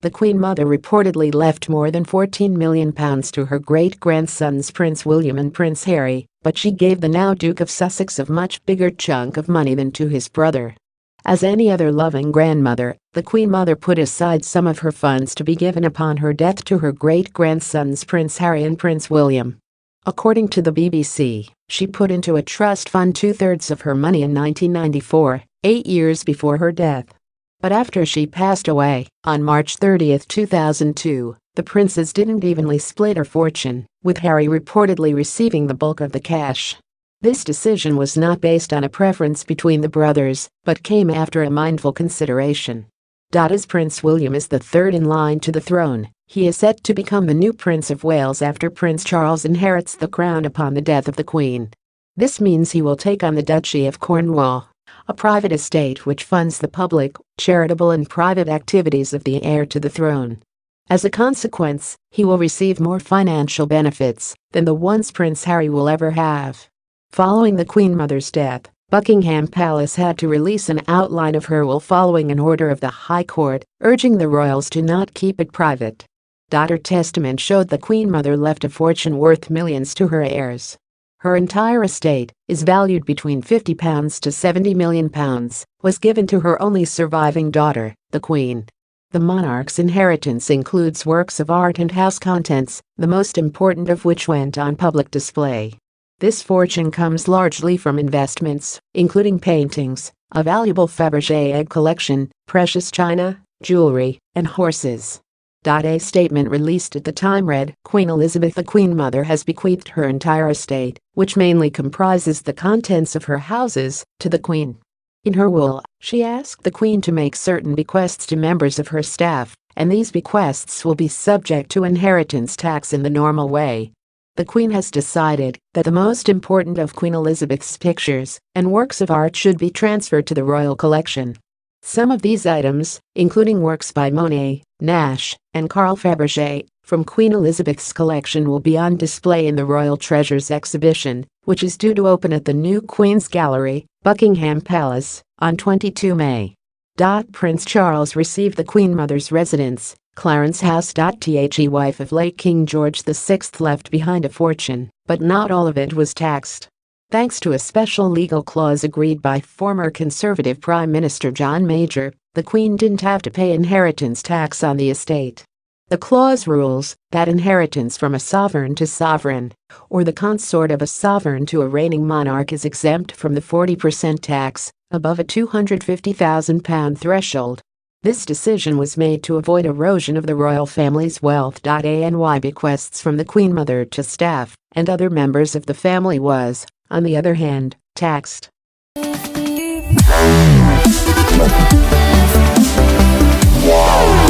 The Queen Mother reportedly left more than £14 million to her great-grandsons Prince William and Prince Harry, but she gave the now Duke of Sussex a much bigger chunk of money than to his brother. As any other loving grandmother, the Queen Mother put aside some of her funds to be given upon her death to her great-grandsons Prince Harry and Prince William. According to the BBC, she put into a trust fund two-thirds of her money in 1994, 8 years before her death. But after she passed away, on March 30, 2002, the princes didn't evenly split her fortune, with Harry reportedly receiving the bulk of the cash. This decision was not based on a preference between the brothers, but came after a mindful consideration. As Prince William is the third in line to the throne, he is set to become the new Prince of Wales after Prince Charles inherits the crown upon the death of the Queen. This means he will take on the Duchy of Cornwall, a private estate which funds the public, charitable and private activities of the heir to the throne. As a consequence, he will receive more financial benefits than the ones Prince Harry will ever have. Following the Queen Mother's death, Buckingham Palace had to release an outline of her will following an order of the High Court, urging the royals to not keep it private. Her testament showed the Queen Mother left a fortune worth millions to her heirs. Her entire estate is valued between £50 to £70 million, was given to her only surviving daughter, the Queen. The monarch's inheritance includes works of art and house contents, the most important of which went on public display. This fortune comes largely from investments, including paintings, a valuable Fabergé egg collection, precious china, jewelry, and horses. A statement released at the time read, Queen Elizabeth the Queen Mother has bequeathed her entire estate, which mainly comprises the contents of her houses, to the Queen. In her will, she asked the Queen to make certain bequests to members of her staff, and these bequests will be subject to inheritance tax in the normal way. The Queen has decided that the most important of Queen Elizabeth's pictures and works of art should be transferred to the royal collection. Some of these items, including works by Monet, Nash, and Carl Fabergé, from Queen Elizabeth's collection will be on display in the Royal Treasures exhibition, which is due to open at the new Queen's Gallery, Buckingham Palace, on 22 May. Prince Charles received the Queen Mother's residence, Clarence House. The wife of late King George VI left behind a fortune, but not all of it was taxed. Thanks to a special legal clause agreed by former Conservative Prime Minister John Major, the Queen didn't have to pay inheritance tax on the estate. The clause rules that inheritance from a sovereign to sovereign, or the consort of a sovereign to a reigning monarch is exempt from the 40% tax, above a £250,000 threshold. This decision was made to avoid erosion of the royal family's wealth. ANY bequests from the Queen Mother to staff and other members of the family was, on the other hand, taxed. Wow.